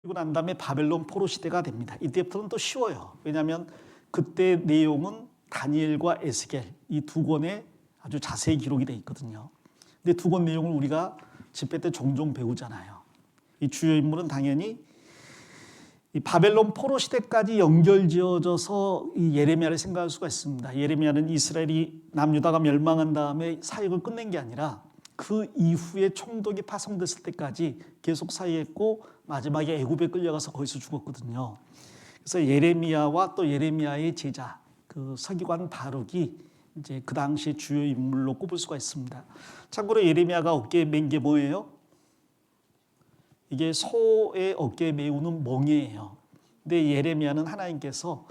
그리고 난 다음에 바벨론 포로 시대가 됩니다. 이때부터는 또 쉬워요. 왜냐하면 그때 내용은 다니엘과 에스겔 이 두 권에 아주 자세히 기록이 되어 있거든요. 근데 두 권 내용을 우리가 집회 때 종종 배우잖아요. 이 주요 인물은 당연히 이 바벨론 포로 시대까지 연결지어져서 이 예레미야를 생각할 수가 있습니다. 예레미야는 이스라엘이 남유다가 멸망한 다음에 사역을 끝낸 게 아니라 그 이후에 총독이 파송됐을 때까지 계속 사역했고 마지막에 애굽에 끌려가서 거기서 죽었거든요. 그래서 예레미야와 또 예레미야의 제자 그 서기관 바룩이 이제 그 당시 주요 인물로 꼽을 수가 있습니다. 참고로 예레미야가 어깨에 맨 게 뭐예요? 이게 소의 어깨에 메우는 멍에예요. 근데 예레미야는 하나님께서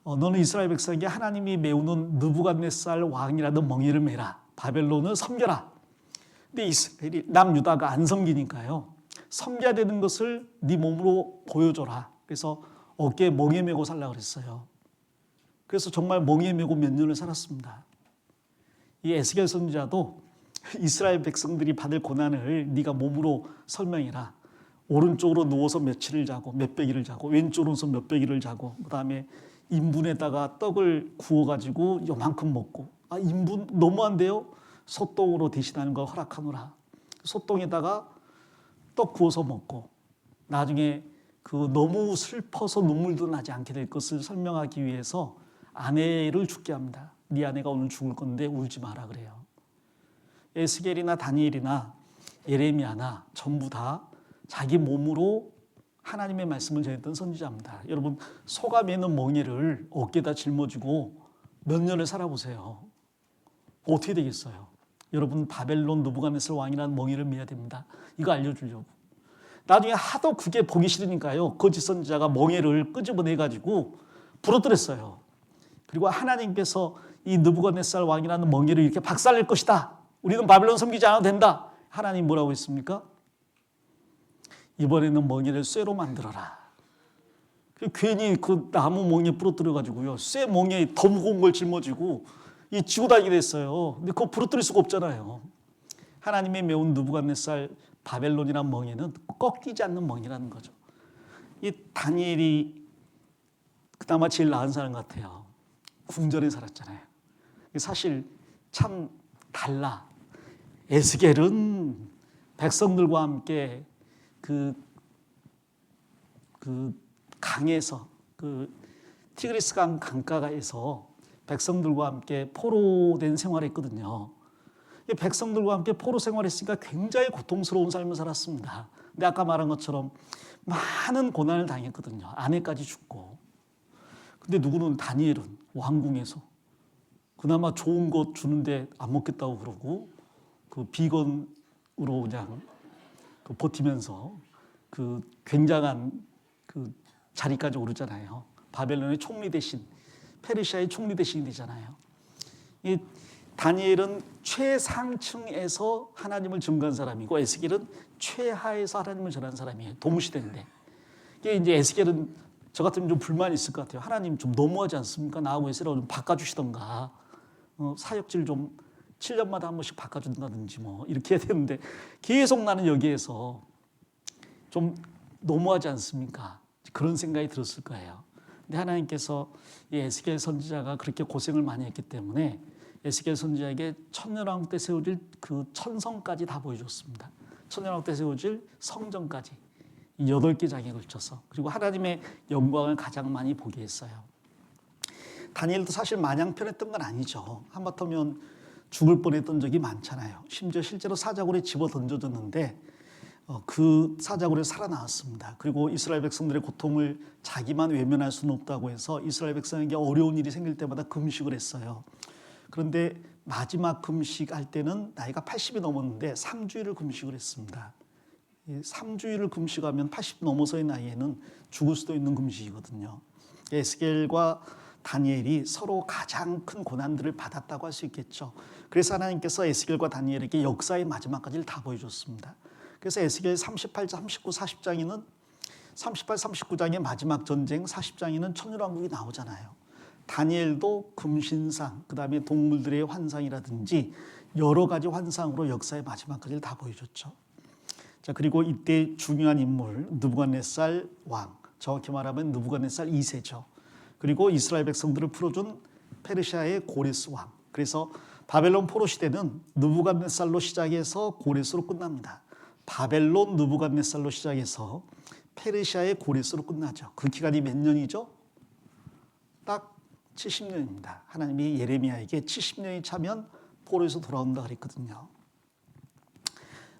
너는 이스라엘 백성에게 하나님이 메우는 느부갓네살 왕이라는 멍에를 메라. 바벨론을 섬겨라. 근데 이스라엘이 남유다가 안 섬기니까요. 섬겨야 되는 것을 네 몸으로 보여줘라. 그래서 어깨에 멍에 메고 살라 그랬어요. 그래서 정말 멍에 메고 몇 년을 살았습니다. 이 에스겔 선지자도 이스라엘 백성들이 받을 고난을 네가 몸으로 설명해라. 오른쪽으로 누워서 며칠을 자고 몇백 일을 자고 왼쪽으로 서 몇백 일을 자고 그다음에 인분에다가 떡을 구워가지고 요만큼 먹고 인분 너무한데요? 소똥으로 대신하는 걸 허락하노라. 소똥에다가 떡 구워서 먹고 나중에 그 너무 슬퍼서 눈물도 나지 않게 될 것을 설명하기 위해서 아내를 죽게 합니다. 네 아내가 오늘 죽을 건데 울지 마라 그래요. 에스겔이나 다니엘이나 예레미야나 전부 다 자기 몸으로 하나님의 말씀을 전했던 선지자입니다. 여러분 소가 매는 멍에를 어깨에다 짊어지고 몇 년을 살아보세요. 어떻게 되겠어요? 여러분 바벨론 느부갓네살 왕이라는 멍에를 매야 됩니다. 이거 알려주려고. 나중에 하도 그게 보기 싫으니까요. 거짓 선지자가 멍에를 끄집어내가지고 부러뜨렸어요. 그리고 하나님께서 이 느부갓네살 왕이라는 멍에를 이렇게 박살낼 것이다. 우리는 바벨론 섬기지 않아도 된다. 하나님 뭐라고 했습니까? 이번에는 멍에를 쇠로 만들어라. 괜히 그 나무 멍에 부러뜨려가지고요. 쇠 멍에 더 무거운 걸 짊어지고 지고 다니게 됐어요. 근데 그거 부러뜨릴 수가 없잖아요. 하나님의 메운 느부갓네살 바벨론이란 멍에는 꺾이지 않는 멍이라는 거죠. 이 다니엘이 그나마 제일 나은 사람 같아요. 궁전에 살았잖아요. 사실 참 달라. 에스겔은 백성들과 함께 그 강에서 티그리스 강 강가에서 백성들과 함께 포로된 생활했거든요. 백성들과 함께 포로 생활했으니까 굉장히 고통스러운 삶을 살았습니다. 근데 아까 말한 것처럼 많은 고난을 당했거든요. 아내까지 죽고. 근데 누구는 다니엘은 왕궁에서 그나마 좋은 것 주는데 안 먹겠다고 그러고 그 비건으로 그냥 버티면서 그 굉장한 그 자리까지 오르잖아요. 바벨론의 총리 대신, 페르시아의 총리 대신이 되잖아요. 이 다니엘은 최상층에서 하나님을 증거한 사람이고 에스겔은 최하에서 하나님을 전한 사람이에요. 동시대인데. 이게 이제 에스겔은 저 같으면 좀 불만이 있을 것 같아요. 하나님 좀 너무하지 않습니까? 나하고 에스겔을 좀 바꿔주시던가 사역질 좀 7년마다 한 번씩 바꿔준다든지 뭐 이렇게 해야 되는데 계속 나는 여기에서 좀 너무하지 않습니까? 그런 생각이 들었을 거예요. 근데 하나님께서 이 에스겔 선지자가 그렇게 고생을 많이 했기 때문에 에스겔 선지자에게 천년왕국 때 세워질 그 천성까지 다 보여줬습니다. 천년왕국 때 세워질 성전까지 8개 장에 걸쳐서 그리고 하나님의 영광을 가장 많이 보게 했어요. 다니엘도 사실 마냥 편했던 건 아니죠. 한바탕면 죽을 뻔했던 적이 많잖아요. 심지어 실제로 사자굴에 집어 던져졌는데 그 사자굴에 살아나왔습니다. 그리고 이스라엘 백성들의 고통을 자기만 외면할 수는 없다고 해서 이스라엘 백성에게 어려운 일이 생길 때마다 금식을 했어요. 그런데 마지막 금식할 때는 나이가 80이 넘었는데 3주일을 금식을 했습니다. 3주일을 금식하면 80 넘어서의 나이에는 죽을 수도 있는 금식이거든요. 에스겔과 다니엘이 서로 가장 큰 고난들을 받았다고 할 수 있겠죠. 그래서 하나님께서 에스겔과 다니엘에게 역사의 마지막까지를 다 보여줬습니다. 그래서 에스겔 38장, 39, 40장에는 38, 39장의 마지막 전쟁, 40장에는 천년왕국이 나오잖아요. 다니엘도 금신상, 그 다음에 동물들의 환상이라든지 여러 가지 환상으로 역사의 마지막까지를 다 보여줬죠. 자, 그리고 이때 중요한 인물 느부갓네살 왕, 정확히 말하면 느부갓네살 2세죠. 그리고 이스라엘 백성들을 풀어준 페르시아의 고레스 왕. 그래서 바벨론 포로 시대는 느부갓네살로 시작해서 고레스로 끝납니다. 바벨론 느부갓네살로 시작해서 페르시아의 고레스로 끝나죠. 그 기간이 몇 년이죠? 딱 70년입니다. 하나님이 예레미야에게 70년이 차면 포로에서 돌아온다 그랬거든요.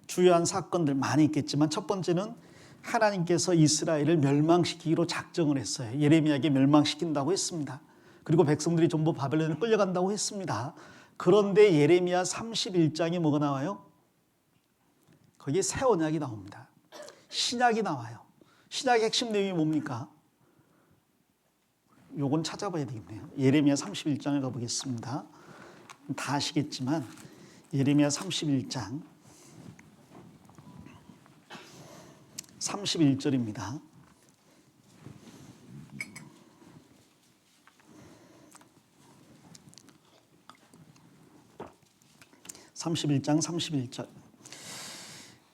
주요한 사건들 많이 있겠지만 첫 번째는 하나님께서 이스라엘을 멸망시키기로 작정을 했어요. 예레미야에게 멸망시킨다고 했습니다. 그리고 백성들이 전부 바벨론에 끌려간다고 했습니다. 그런데 예레미야 31장에 뭐가 나와요? 거기에 새 언약이 나옵니다. 신약이 나와요. 신약의 핵심 내용이 뭡니까? 요건 찾아봐야 되겠네요. 예레미야 31장을 가보겠습니다. 다 아시겠지만 예레미야 31장 31절입니다. 31장 31절.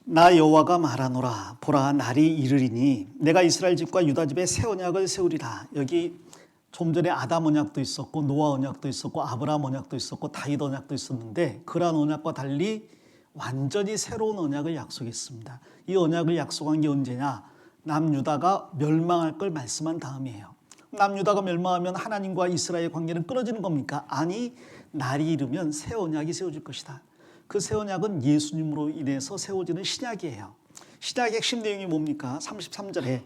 나 여호와가 말하노라. 보라, 날이 이르리니 내가 이스라엘 집과 유다 집에 새 언약을 세우리라. 여기 좀 전에 아담 언약도 있었고 노아 언약도 있었고 아브라함 언약도 있었고 다윗 언약도 있었는데 그러한 언약과 달리 완전히 새로운 언약을 약속했습니다. 이 언약을 약속한 게 언제냐? 남유다가 멸망할 걸 말씀한 다음이에요. 남유다가 멸망하면 하나님과 이스라엘의 관계는 끊어지는 겁니까? 아니, 날이 이르면 새 언약이 세워질 것이다. 그 새 언약은 예수님으로 인해서 세워지는 신약이에요. 신약의 핵심 내용이 뭡니까? 33절에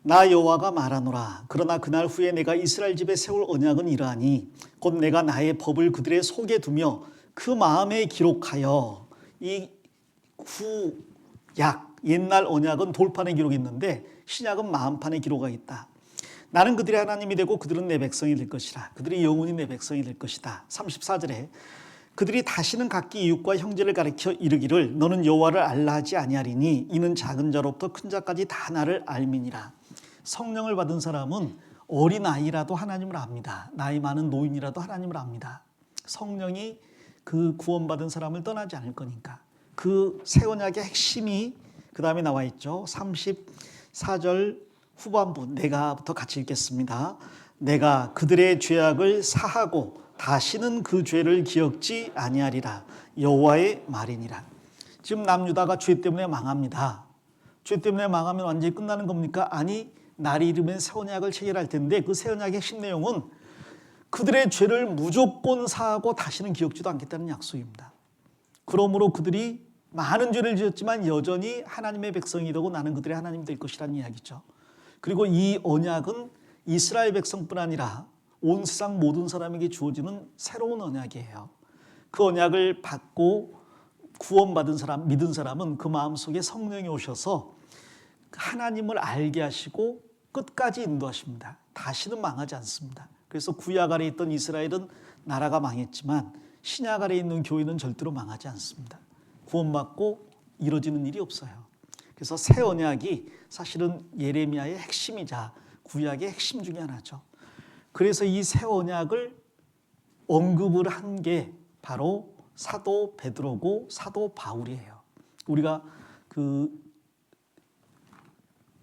나 여호와가 말하노라. 그러나 그날 후에 내가 이스라엘 집에 세울 언약은 이러하니 곧 내가 나의 법을 그들의 속에 두며 그 마음에 기록하여. 이 구약 옛날 언약은 돌판에 기록했는데 신약은 마음판에 기록하고 있다. 나는 그들의 하나님이 되고 그들은 내 백성이 될 것이라. 그들이 영원히 내 백성이 될 것이다. 34절에 그들이 다시는 각기 이웃과 형제를 가리켜 이르기를 너는 여호와를 알라 하지 아니하리니 이는 작은 자로부터 큰 자까지 다 나를 알미니라. 성령을 받은 사람은 어린아이라도 하나님을 압니다. 나이 많은 노인이라도 하나님을 압니다. 성령이 그 구원받은 사람을 떠나지 않을 거니까. 그 새 언약의 핵심이 그 다음에 나와 있죠. 34절 후반부 내가부터 같이 읽겠습니다. 내가 그들의 죄악을 사하고 다시는 그 죄를 기억지 아니하리라. 여호와의 말이니라. 지금 남유다가 죄 때문에 망합니다. 죄 때문에 망하면 완전히 끝나는 겁니까? 아니, 날이 이르면 새 언약을 체결할 텐데 그 새 언약의 핵심 내용은 그들의 죄를 무조건 사하고 다시는 기억지도 않겠다는 약속입니다. 그러므로 그들이 많은 죄를 지었지만 여전히 하나님의 백성이 되고 나는 그들의 하나님이 될 것이라는 이야기죠. 그리고 이 언약은 이스라엘 백성뿐 아니라 온 세상 모든 사람에게 주어지는 새로운 언약이에요. 그 언약을 받고 구원받은 사람, 믿은 사람은 그 마음속에 성령이 오셔서 하나님을 알게 하시고 끝까지 인도하십니다. 다시는 망하지 않습니다. 그래서 구약 아래 있던 이스라엘은 나라가 망했지만 신약 아래 있는 교회는 절대로 망하지 않습니다. 구원받고 이루어지는 일이 없어요. 그래서 새 언약이 사실은 예레미야의 핵심이자 구약의 핵심 중에 하나죠. 그래서 이 새 언약을 언급을 한 게 바로 사도 베드로고 사도 바울이에요. 우리가 그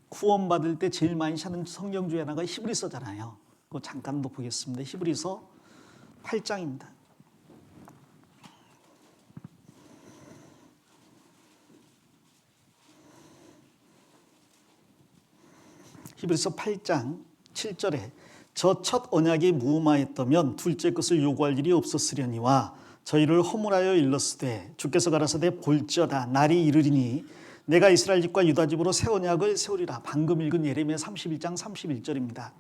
구원받을 때 제일 많이 찾는 성경 중에 하나가 히브리서잖아요. 그거 잠깐 더 보겠습니다. 히브리서 8장입니다. 히브리서 8장 7절에 저 첫 언약이 무음하였다면 둘째 것을 요구할 일이 없었으려니와 저희를 허물하여 일렀으되 주께서 가라사대 볼지어다 날이 이르리니 내가 이스라엘 집과 유다 집으로 새 언약을 세우리라. 방금 읽은 예레미야 31장 31절입니다.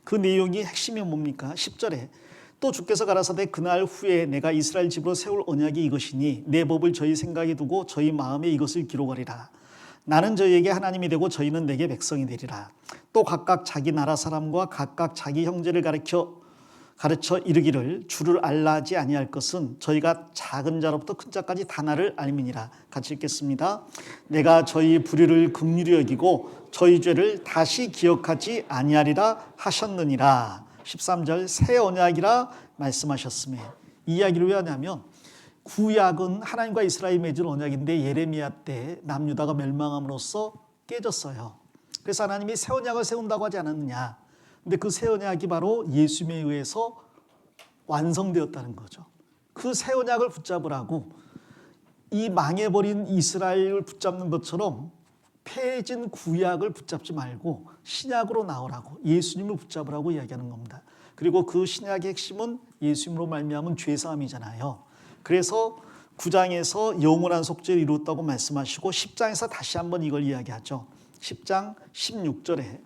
그 내용이 핵심이 뭡니까? 10절에 또 주께서 가라사대 그날 후에 내가 이스라엘 집으로 세울 언약이 이것이니 내 법을 저희 생각에 두고 저희 마음에 이것을 기록하리라. 나는 저희에게 하나님이 되고 저희는 내게 백성이 되리라. 또 각각 자기 나라 사람과 각각 자기 형제를 가르쳐 이르기를 주를 알라 하지 아니할 것은 저희가 작은 자로부터 큰 자까지 다 나를 알미니라. 같이 읽겠습니다. 내가 저희 불의를 긍휼히 여기고 저희 죄를 다시 기억하지 아니하리라 하셨느니라. 13절 새 언약이라 말씀하셨음에 이 이야기를 왜 하냐면 구약은 하나님과 이스라엘이 맺은 언약인데 예레미야 때 남유다가 멸망함으로써 깨졌어요. 그래서 하나님이 새 언약을 세운다고 하지 않았느냐. 근데 그 새 언약이 바로 예수님에 의해서 완성되었다는 거죠. 그 새 언약을 붙잡으라고 이 망해버린 이스라엘을 붙잡는 것처럼 폐해진 구약을 붙잡지 말고 신약으로 나오라고, 예수님을 붙잡으라고 이야기하는 겁니다. 그리고 그 신약의 핵심은 예수님으로 말미암은 죄사함이잖아요. 그래서 9장에서 영원한 속죄를 이루었다고 말씀하시고 10장에서 다시 한번 이걸 이야기하죠. 10장 16절에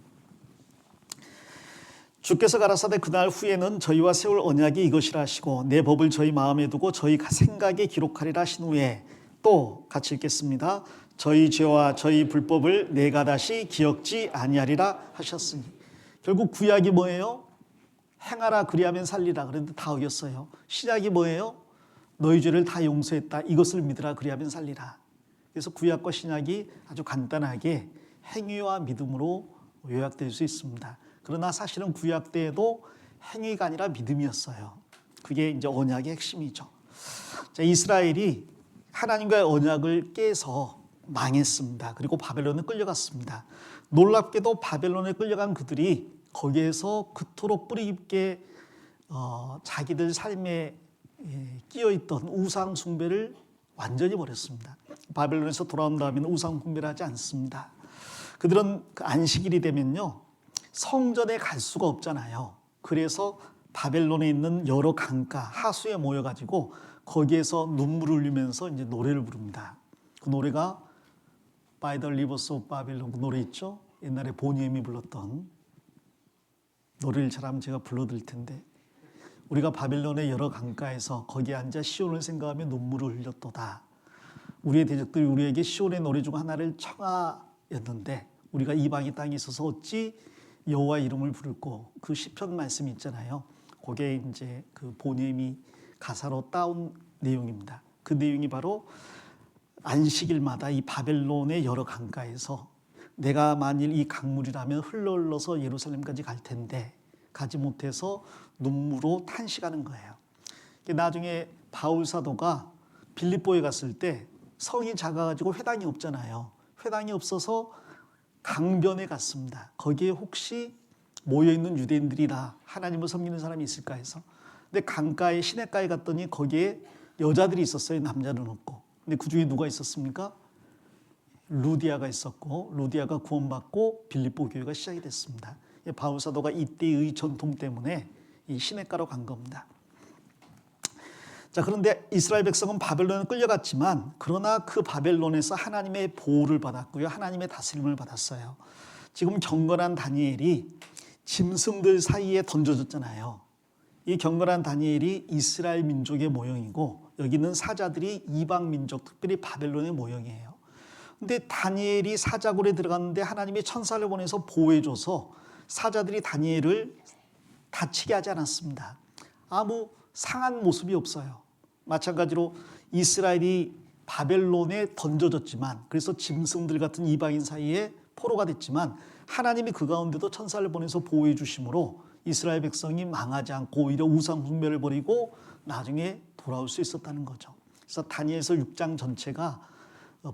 주께서 가라사대 그날 후에는 저희와 세울 언약이 이것이라 하시고 내 법을 저희 마음에 두고 저희 생각에 기록하리라 하신 후에 또 같이 읽겠습니다. 저희 죄와 저희 불법을 내가 다시 기억지 아니하리라 하셨으니. 결국 구약이 뭐예요? 행하라 그리하면 살리라. 그런데 다 어겼어요. 신약이 뭐예요? 너희 죄를 다 용서했다. 이것을 믿으라 그리하면 살리라. 그래서 구약과 신약이 아주 간단하게 행위와 믿음으로 요약될 수 있습니다. 그러나 사실은 구약 때에도 행위가 아니라 믿음이었어요. 그게 이제 언약의 핵심이죠. 자, 이스라엘이 하나님과의 언약을 깨서 망했습니다. 그리고 바벨론에 끌려갔습니다. 놀랍게도 바벨론에 끌려간 그들이 거기에서 그토록 뿌리 깊게 자기들 삶에 끼어있던 우상 숭배를 완전히 버렸습니다. 바벨론에서 돌아온 다음에는 우상 숭배를 하지 않습니다. 그들은 그 안식일이 되면요 성전에 갈 수가 없잖아요. 그래서 바벨론에 있는 여러 강가 하수에 모여가지고 거기에서 눈물을 흘리면서 이제 노래를 부릅니다. 그 노래가 By the Rivers of Babylon 그 노래 있죠? 옛날에 보니엠이 불렀던 노래를 잘하면 제가 불러드릴 텐데 우리가 바벨론의 여러 강가에서 거기에 앉아 시온을 생각하며 눈물을 흘렸도다. 우리의 대적들이 우리에게 시온의 노래 중 하나를 청하였는데 우리가 이방의 땅에 있어서 어찌 여호와 이름을 부를고 그 시편 말씀이 있잖아요. 그게 이제 그 보니엠이 가사로 따온 내용입니다. 그 내용이 바로 안식일마다 이 바벨론의 여러 강가에서 내가 만일 이 강물이라면 흘러서 예루살렘까지 갈 텐데 가지 못해서 눈물로 탄식하는 거예요. 나중에 바울 사도가 빌립보에 갔을 때 성이 작아가지고 회당이 없잖아요. 회당이 없어서 강변에 갔습니다. 거기에 혹시 모여있는 유대인들이다 하나님을 섬기는 사람이 있을까 해서. 근데 강가에 시냇가에 갔더니 거기에 여자들이 있었어요. 남자는 없고. 근데 그 중에 누가 있었습니까? 루디아가 있었고 루디아가 구원받고 빌립보 교회가 시작이 됐습니다. 바울 사도가 이때의 전통 때문에 이 시냇가로 간 겁니다. 자, 그런데 이스라엘 백성은 바벨론에 끌려갔지만 그러나 그 바벨론에서 하나님의 보호를 받았고요. 하나님의 다스림을 받았어요. 지금 경건한 다니엘이 짐승들 사이에 던져졌잖아요. 이 경건한 다니엘이 이스라엘 민족의 모형이고 여기 있는 사자들이 이방 민족, 특별히 바벨론의 모형이에요. 근데 다니엘이 사자굴에 들어갔는데 하나님의 천사를 보내서 보호해줘서 사자들이 다니엘을 다치게 하지 않았습니다. 아무 상한 모습이 없어요. 마찬가지로 이스라엘이 바벨론에 던져졌지만 그래서 짐승들 같은 이방인 사이에 포로가 됐지만 하나님이 그 가운데도 천사를 보내서 보호해 주심으로 이스라엘 백성이 망하지 않고 오히려 우상 숭배를 버리고 나중에 돌아올 수 있었다는 거죠. 그래서 다니엘서 6장 전체가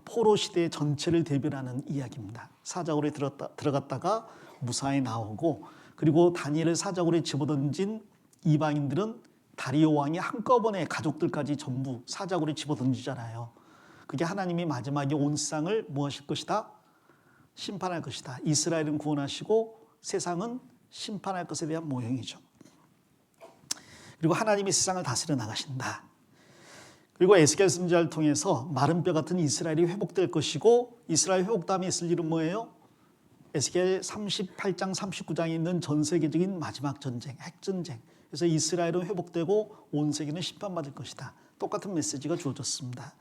포로 시대 전체를 대변하는 이야기입니다. 사자굴에 들어갔다가 무사히 나오고 그리고 다니엘을 사자굴에 집어던진 이방인들은 다리오 왕이 한꺼번에 가족들까지 전부 사자굴에 집어던지잖아요. 그게 하나님이 마지막에 온 세상을 뭐 하실 것이다? 심판할 것이다. 이스라엘은 구원하시고 세상은 심판할 것에 대한 모형이죠. 그리고 하나님이 세상을 다스려 나가신다. 그리고 에스겔 선지자를 통해서 마른 뼈 같은 이스라엘이 회복될 것이고 이스라엘 회복 다음에 있을 일은 뭐예요? 에스겔 38장 39장에 있는 전 세계적인 마지막 전쟁, 핵전쟁. 그래서 이스라엘은 회복되고 온 세계는 심판받을 것이다. 똑같은 메시지가 주어졌습니다.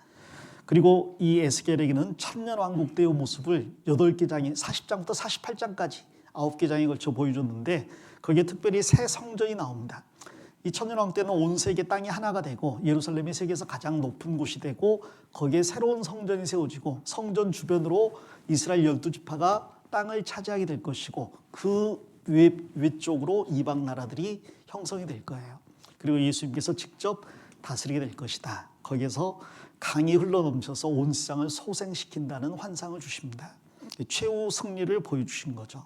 그리고 이 에스겔에게는 천년 왕국 때의 모습을 8개 장에 40장부터 48장까지 9개 장에 걸쳐 보여줬는데 거기에 특별히 새 성전이 나옵니다. 이 천년 왕국 때는 온 세계 땅이 하나가 되고 예루살렘이 세계에서 가장 높은 곳이 되고 거기에 새로운 성전이 세워지고 성전 주변으로 이스라엘 12지파가 땅을 차지하게 될 것이고 그 외쪽으로 이방 나라들이 형성이 될 거예요. 그리고 예수님께서 직접 다스리게 될 것이다. 거기에서 강이 흘러넘쳐서 온 세상을 소생시킨다는 환상을 주십니다. 최후 승리를 보여주신 거죠.